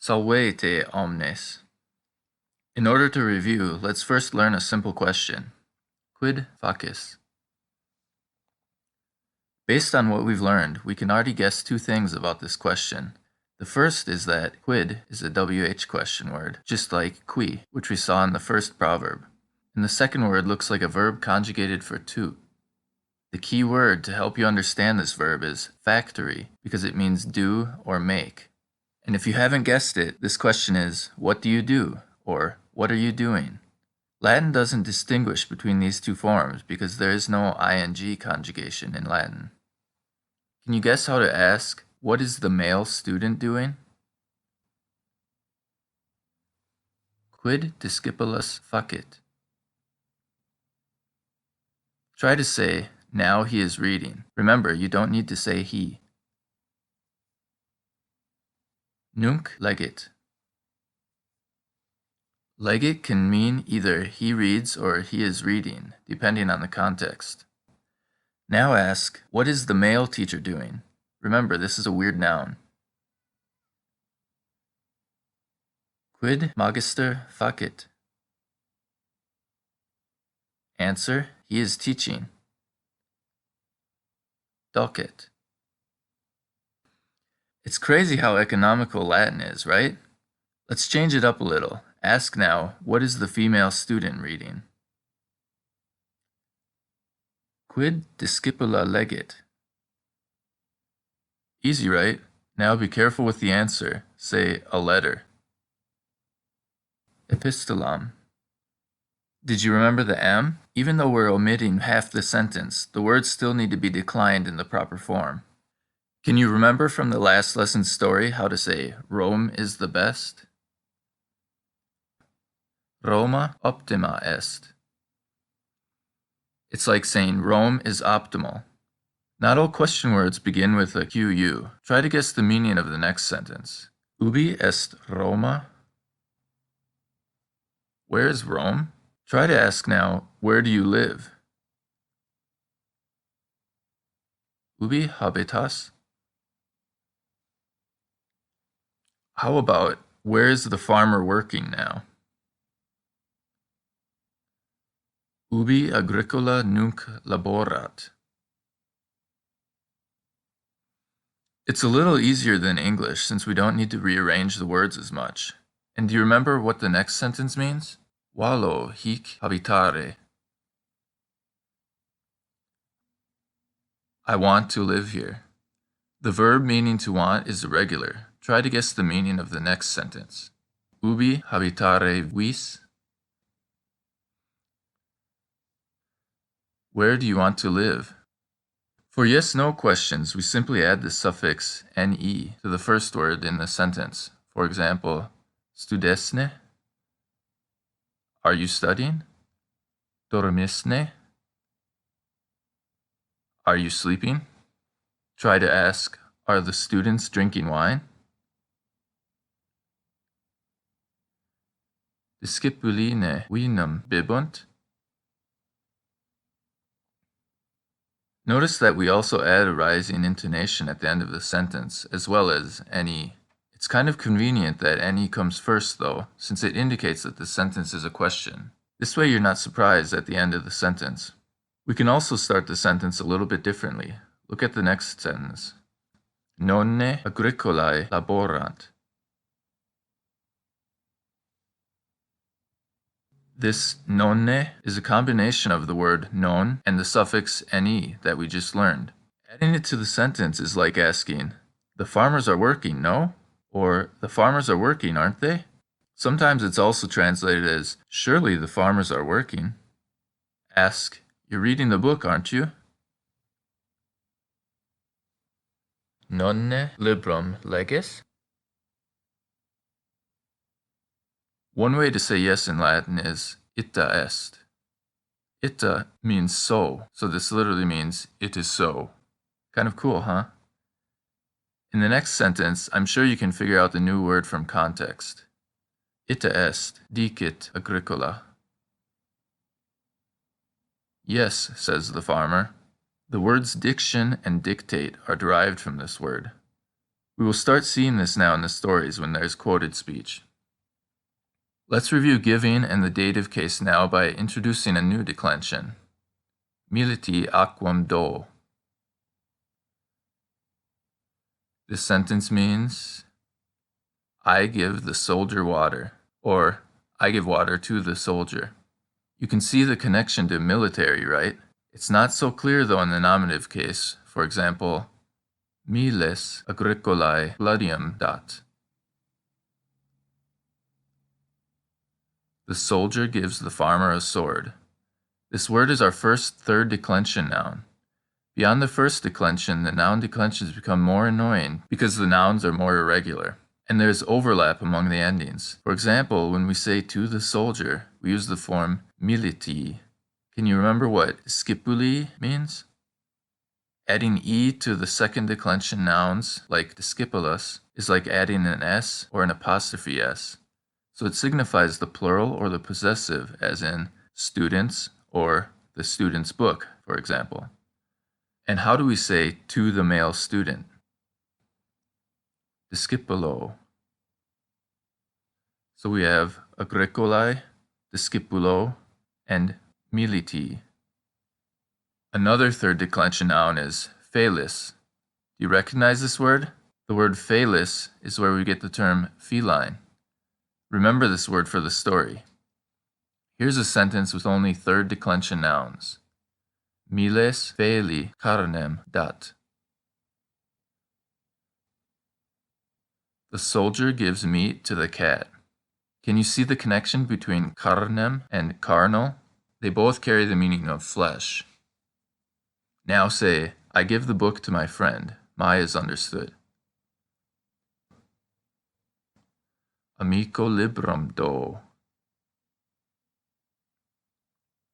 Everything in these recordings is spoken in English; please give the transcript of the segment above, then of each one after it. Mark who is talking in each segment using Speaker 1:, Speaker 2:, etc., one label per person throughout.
Speaker 1: Salvete omnes. In order to review, let's first learn a simple question. Quid facis? Based on what we've learned, we can already guess two things about this question. The first is that quid is a WH question word, just like qui, which we saw in the first proverb. And the second word looks like a verb conjugated for to. The key word to help you understand this verb is factory, because it means do or make. And if you haven't guessed it, this question is, what do you do? Or, what are you doing? Latin doesn't distinguish between these two forms because there is no ing conjugation in Latin. Can you guess how to ask, what is the male student doing? Quid discipulus facit? Try to say, now he is reading. Remember, you don't need to say he. Nunc legit. Legit can mean either he reads or he is reading, depending on the context. Now ask, what is the male teacher doing? Remember, this is a weird noun. Quid magister facit? Answer, he is teaching. Docet. It's crazy how economical Latin is, right? Let's change it up a little. Ask now, what is the female student reading? Quid discipula legit? Easy, right? Now be careful with the answer. Say, a letter. Epistolam. Did you remember the M? Even though we're omitting half the sentence, the words still need to be declined in the proper form. Can you remember from the last lesson's story how to say, Rome is the best? Roma optima est. It's like saying Rome is optimal. Not all question words begin with a QU. Try to guess the meaning of the next sentence. Ubi est Roma? Where is Rome? Try to ask now, where do you live? Ubi habitas? How about, where is the farmer working now? Ubi agricola nunc laborat? It's a little easier than English since we don't need to rearrange the words as much. And do you remember what the next sentence means? Valo hic habitare. I want to live here. The verb meaning to want is irregular. Try to guess the meaning of the next sentence. Ubi habitare vis? Where do you want to live? For yes-no questions, we simply add the suffix ne to the first word in the sentence. For example, studesne? Are you studying? Dormisne? Are you sleeping? Try to ask, are the students drinking wine? Discipuline vinum bibunt? Notice that we also add a rising intonation at the end of the sentence, as well as ne. It's kind of convenient that ne comes first, though, since it indicates that the sentence is a question. This way you're not surprised at the end of the sentence. We can also start the sentence a little bit differently. Look at the next sentence. Nonne agricolae laborant. This nonne is a combination of the word non and the suffix ne that we just learned. Adding it to the sentence is like asking, the farmers are working, no? Or, the farmers are working, aren't they? Sometimes it's also translated as, surely the farmers are working. Ask, you're reading the book, aren't you? Nonne librum leges? One way to say yes in Latin is ita est. Ita means so this literally means it is so. Kind of cool, huh? In the next sentence, I'm sure you can figure out the new word from context. Ita est dicit agricola. Yes, says the farmer. The words diction and dictate are derived from this word. We will start seeing this now in the stories when there's quoted speech. Let's review giving and the dative case now by introducing a new declension. Militi aquam do. This sentence means, I give the soldier water, or I give water to the soldier. You can see the connection to military, right? It's not so clear though in the nominative case. For example, miles agricolae gladium dat. The soldier gives the farmer a sword. This word is our first third declension noun. Beyond the first declension, the noun declensions become more annoying because the nouns are more irregular, and there's overlap among the endings. For example, when we say to the soldier, we use the form militi. Can you remember what discipuli means? Adding e to the second declension nouns, like discipulos, is like adding an s or an apostrophe s. So it signifies the plural or the possessive, as in students or the student's book, for example. And how do we say to the male student? Discipulo. So we have agricolae, discipulo, and militi. Another third declension noun is felis. Do you recognize this word? The word felis is where we get the term feline. Remember this word for the story. Here's a sentence with only third declension nouns. Miles feli carnem dat. The soldier gives meat to the cat. Can you see the connection between carnem and carnal? They both carry the meaning of flesh. Now say, I give the book to my friend. My is understood. Amico librum do.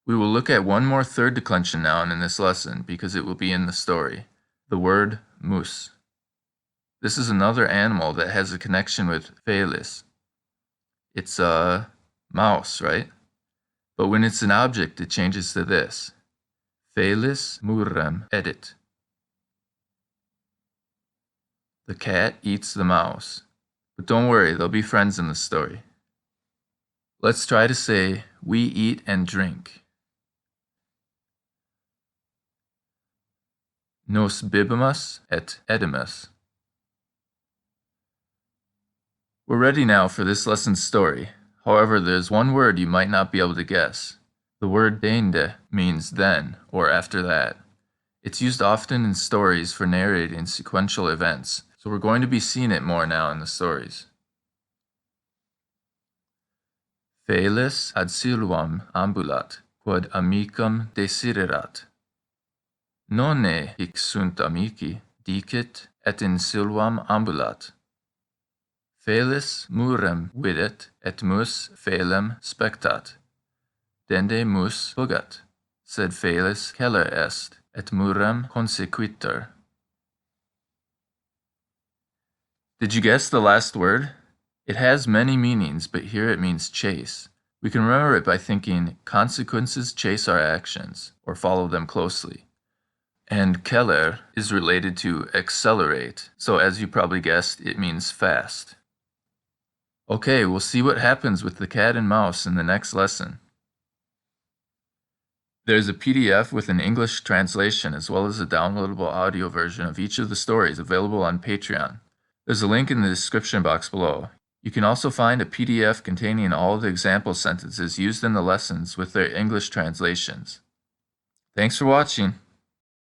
Speaker 1: We will look at one more third declension noun in this lesson because it will be in the story. The word mus. This is another animal that has a connection with felis. It's a mouse, right? But when it's an object, it changes to this. Felis murrem edit. The cat eats the mouse. But don't worry, they'll be friends in the story. Let's try to say, we eat and drink. Nos bibimus et edimus. We're ready now for this lesson's story. However, there's one word you might not be able to guess. The word deinde means then or after that. It's used often in stories for narrating sequential events, so we're going to be seeing it more now in the stories. Felis ad silvam ambulat, quod amicum desiderat. Nonne hic sunt amici, dicit, et in silvam ambulat. Felis murem videt, et mus felem spectat. Dende mus fugat, sed felis celer est, et murem consequiter. Did you guess the last word? It has many meanings, but here it means chase. We can remember it by thinking consequences chase our actions, or follow them closely. And celer is related to accelerate, so as you probably guessed, it means fast. Okay, we'll see what happens with the cat and mouse in the next lesson. There's a PDF with an English translation as well as a downloadable audio version of each of the stories available on Patreon. There's a link in the description box below. You can also find a PDF containing all the example sentences used in the lessons with their English translations. Thanks for watching.